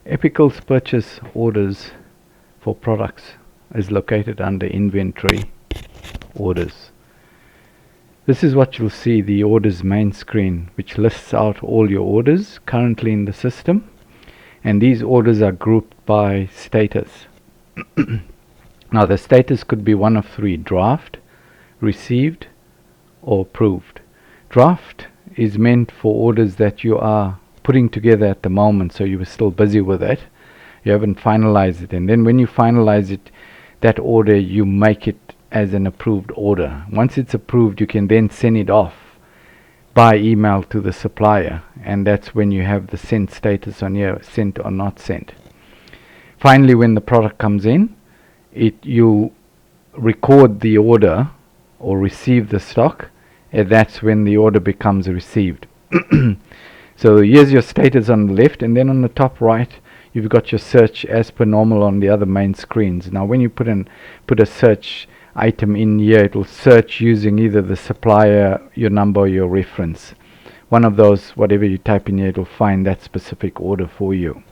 Epical's purchase orders for products is located under inventory orders. This is what you'll see, the orders main screen, which lists out all your orders currently in the system, and these orders are grouped by status. Now the status could be one of three: draft, received, or approved. Draft is meant for orders that you are putting together at the moment, so you are still busy with it, you haven't finalized it, and then when you finalize it, that order, you make it as an approved order. Once it's approved, you can then send it off by email to the supplier, and that's when you have the sent status on here, sent or not sent. Finally, when the product comes in, you record the order or receive the stock, and that's when the order becomes received. So here's your status on the left, and then on the top right you've got your search as per normal on the other main screens. Now when you put a search item in here, it will search using either the supplier, your number, or your reference. One of those, whatever you type in here, it will find that specific order for you.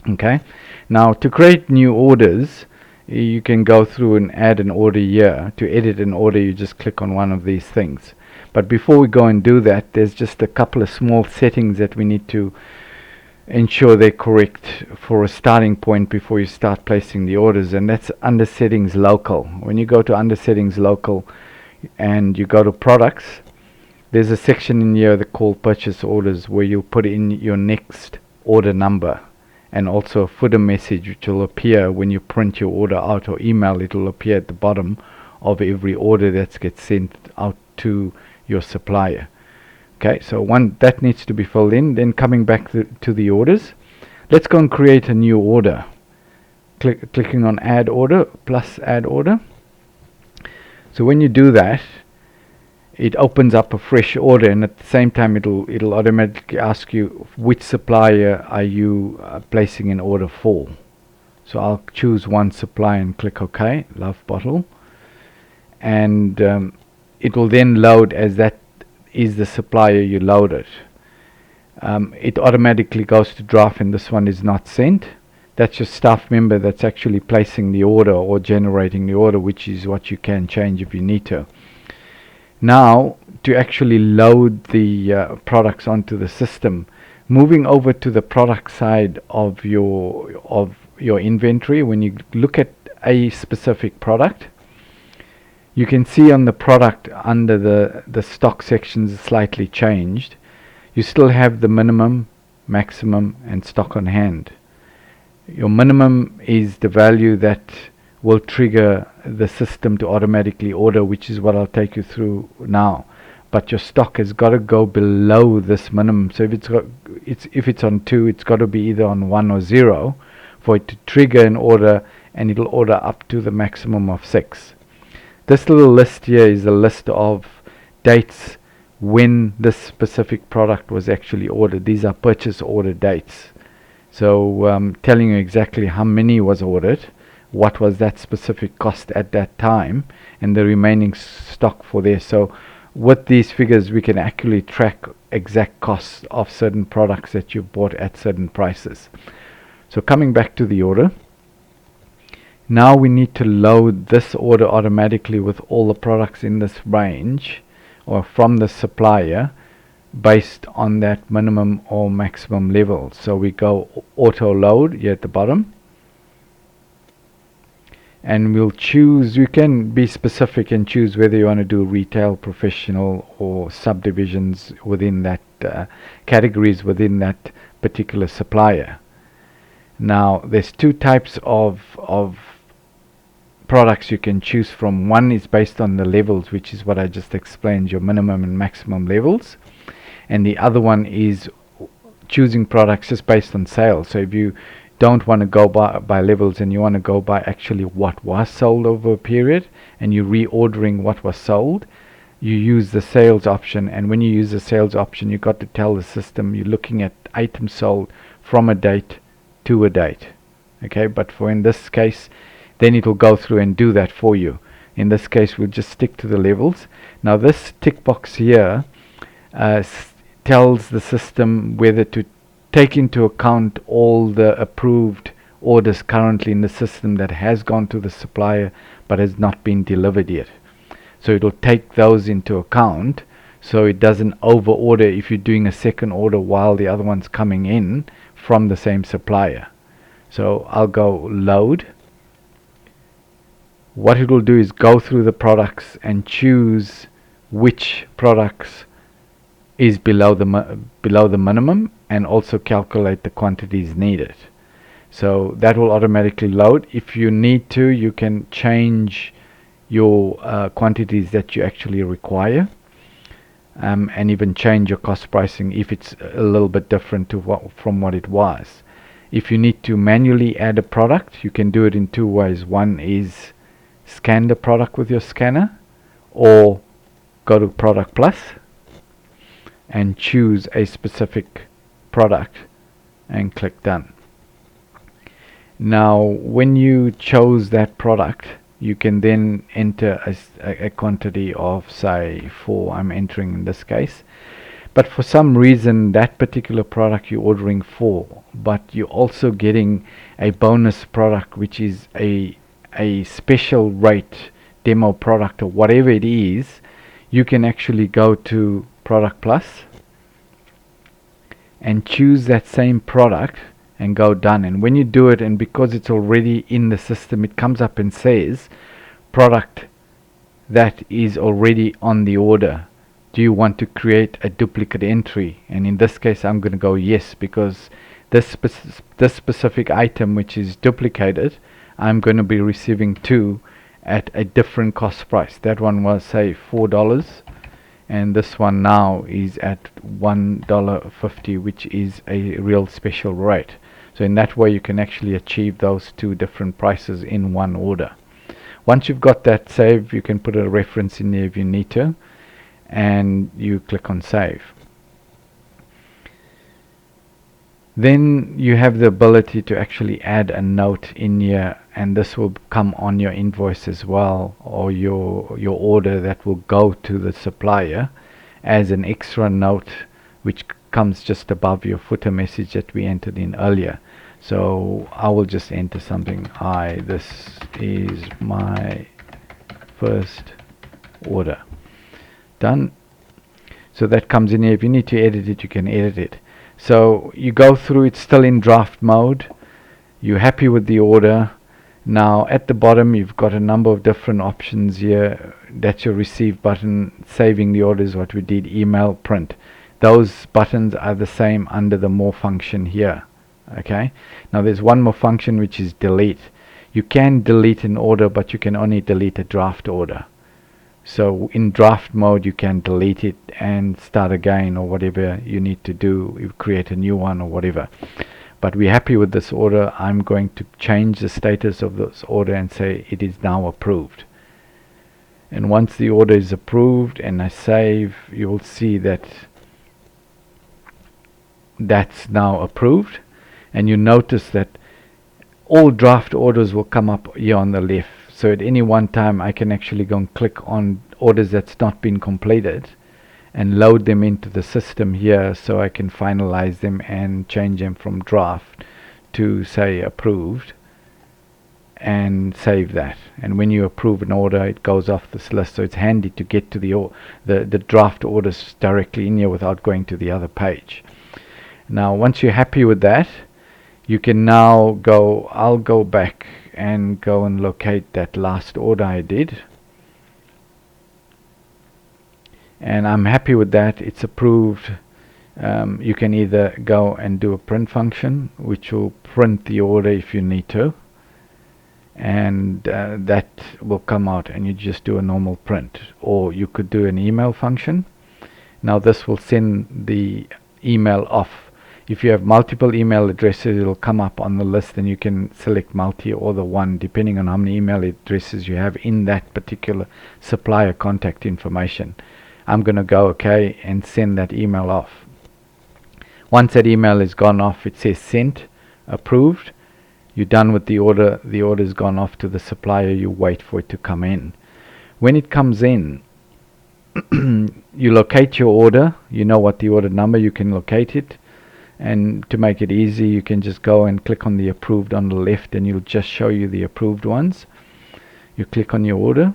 Okay, now to create new orders, you can go through and add an order here. To edit an order, you just click on one of these things. But before we go and do that, there's just a couple of small settings that we need to ensure they're correct for a starting point before you start placing the orders, and that's under settings local. When you go to under settings local and you go to products, there's a section in here that called purchase orders, where you'll put in your next order number and also a footer message, which will appear when you print your order out or email. It will appear at the bottom of every order that gets sent out to your supplier. Okay, so one that needs to be filled in. Then coming back to the orders, let's go and create a new order. Clicking on add order plus add order. So when you do that, it opens up a fresh order, and at the same time it'll automatically ask you which supplier are you placing an order for. So I'll choose one supplier and click OK, Love Bottle, and it will then load as that is the supplier you loaded. It automatically goes to draft, and this one is not sent. That's your staff member that's actually placing the order or generating the order, which is what you can change if you need to. Now to actually load the products onto the system, moving over to the product side of your inventory, when you look at a specific product, you can see on the product under the stock sections slightly changed. You still have the minimum, maximum, and stock on hand. Your minimum is the value that will trigger the system to automatically order, which is what I'll take you through now. But your stock has got to go below this minimum. So if it's on 2, it's got to be either on 1 or 0 for it to trigger an order, and it'll order up to the maximum of 6. This little list here is a list of dates when this specific product was actually ordered. These are purchase order dates. So telling you exactly how many was ordered, what was that specific cost at that time, and the remaining stock for there. So with these figures, we can accurately track exact costs of certain products that you bought at certain prices. So coming back to the order, now we need to load this order automatically with all the products in this range or from the supplier based on that minimum or maximum level. So we go auto load here at the bottom, and we'll choose, you can be specific and choose whether you want to do retail, professional, or subdivisions within that categories within that particular supplier. Now there's two types of products you can choose from. One is based on the levels, which is what I just explained, your minimum and maximum levels, and the other one is choosing products just based on sales. So if you don't want to go by levels and you want to go by actually what was sold over a period, and you're reordering what was sold, you use the sales option. And when you use the sales option, you got to tell the system you're looking at items sold from a date to a date. Okay, but for in this case, then it will go through and do that for you. In this case, we'll just stick to the levels. Now this tick box here tells the system whether to take into account all the approved orders currently in the system that has gone to the supplier but has not been delivered yet. So it will take those into account, so it doesn't over order if you're doing a second order while the other one's coming in from the same supplier. So I'll go load. What it will do is go through the products and choose which products is below the minimum, and also calculate the quantities needed. So that will automatically load. If you need to, you can change your quantities that you actually require, and even change your cost pricing if it's a little bit different to from what it was. If you need to manually add a product, you can do it in two ways. One is scan the product with your scanner, or go to Product Plus and choose a specific product and click done. Now when you chose that product, you can then enter a quantity of, say, 4, I'm entering in this case. But for some reason that particular product you're ordering 4, but you're also getting a bonus product which is a special rate demo product or whatever it is, you can actually go to Product Plus and choose that same product and go done. And when you do it, and because it's already in the system, it comes up and says product that is already on the order, do you want to create a duplicate entry? And in this case I'm going to go yes, because this specific item which is duplicated, I'm going to be receiving 2 at a different cost price. That one was, say, $4, and this one now is at $1.50, which is a real special rate. So in that way you can actually achieve those 2 different prices in one order. Once you've got that saved, you can put a reference in there if you need to, and you click on save. Then you have the ability to actually add a note in here, and this will come on your invoice as well, or your order, that will go to the supplier as an extra note which comes just above your footer message that we entered in earlier. So I will just enter something. Hi, this is my first order. Done. So that comes in here. If you need to edit it, you can edit it. So you go through it still in draft mode. You're happy with the order. Now at the bottom you've got a number of different options here. That's your receive button. Saving the order is what we did. Email, print. Those buttons are the same under the more function here. Okay. Now there's one more function which is delete. You can delete an order, but you can only delete a draft order. So in draft mode you can delete it and start again, or whatever you need to do, you create a new one or whatever. But we're happy with this order. I'm going to change the status of this order and say it is now approved. And once the order is approved and I save, you will see that that's now approved. And you notice that all draft orders will come up here on the left. So at any one time I can actually go and click on orders that's not been completed and load them into the system here, so I can finalize them and change them from draft to, say, approved, and save that. And when you approve an order, it goes off this list. So it's handy to get to the draft orders directly in here without going to the other page. Now once you're happy with that, you can now go, I'll go back and go and locate that last order I did, and I'm happy with that. It's approved. You can either go and do a print function which will print the order if you need to, and that will come out and you just do a normal print, or you could do an email function. Now this will send the email off. If you have multiple email addresses, it will come up on the list, and you can select multi or the one, depending on how many email addresses you have in that particular supplier contact information. I'm going to go OK and send that email off. Once that email is gone off, it says sent, approved. You're done with the order. The order's gone off to the supplier. You wait for it to come in. When it comes in, you locate your order. You know what the order number, you can locate it. And to make it easy, you can just go and click on the approved on the left, and it'll just show you the approved ones. You click on your order,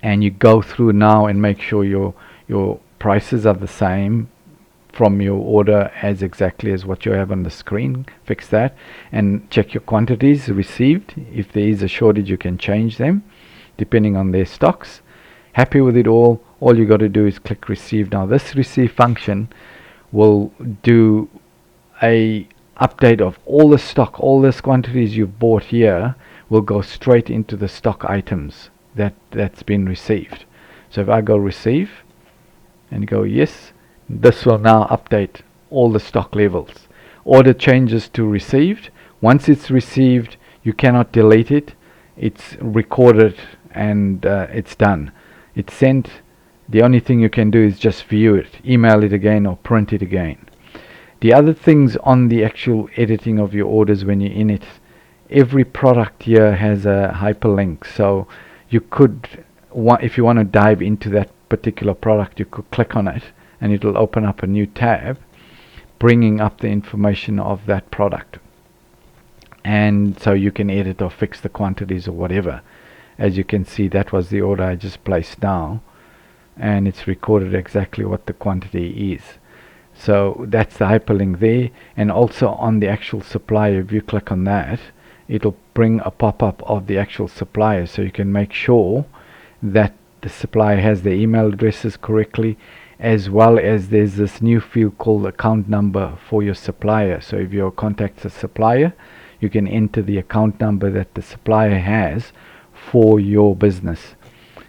and you go through now and make sure your prices are the same from your order as exactly as what you have on the screen. Fix that and check your quantities received. If there is a shortage, you can change them depending on their stocks. Happy with it all you got to do is click receive. Now this receive function will do a update of all the stock, all those quantities you've bought here will go straight into the stock items that's been received. So if I go receive and go yes, this will now update all the stock levels. Order changes to received. Once it's received, you cannot delete it. It's recorded and it's done. It's sent. The only thing you can do is just view it, email it again, or print it again. The other things on the actual editing of your orders when you're in it, every product here has a hyperlink. So you could, if you want to dive into that particular product, you could click on it and it'll open up a new tab bringing up the information of that product, and so you can edit or fix the quantities or whatever. As you can see, that was the order I just placed now, and it's recorded exactly what the quantity is. So that's the hyperlink there. And also on the actual supplier, if you click on that, it'll bring a pop-up of the actual supplier, so you can make sure that the supplier has the email addresses correctly, as well as there's this new field called account number for your supplier. So if you contact a supplier, you can enter the account number that the supplier has for your business,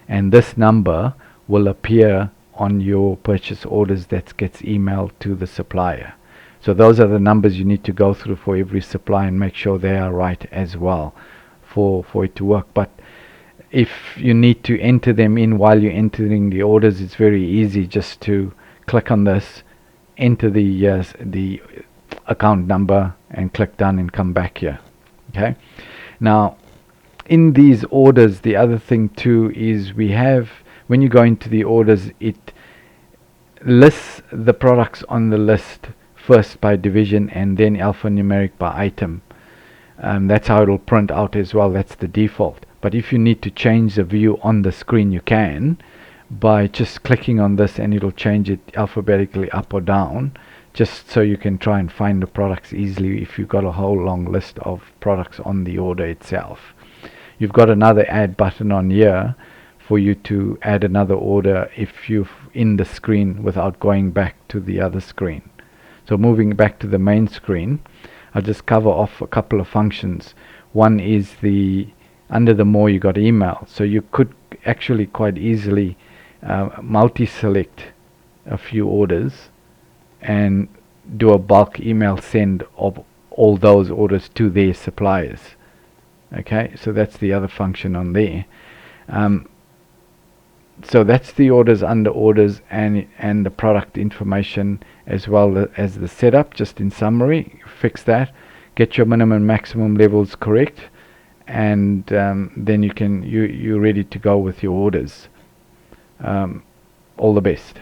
and this number will appear on your purchase orders that gets emailed to the supplier. So those are the numbers you need to go through for every supplier and make sure they are right as well for it to work. But if you need to enter them in while you're entering the orders, it's very easy just to click on this, enter the account number, and click done and come back here. Okay, now in these orders, the other thing too is we have, when you go into the orders, it lists the products on the list first by division and then alphanumeric by item. That's how it'll print out as well. That's the default. But if you need to change the view on the screen, you can by just clicking on this, and it'll change it alphabetically up or down, just so you can try and find the products easily if you've got a whole long list of products on the order itself. You've got another add button on here for you to add another order if you're in the screen without going back to the other screen. So moving back to the main screen, I'll just cover off a couple of functions. One is under the more, you got email, so you could actually quite easily multi-select a few orders and do a bulk email send of all those orders to their suppliers. Okay, so that's the other function on there. So that's the orders under orders and the product information, as well as the setup. Just in summary, fix that, get your minimum maximum levels correct, and then you're ready to go with your orders. All the best.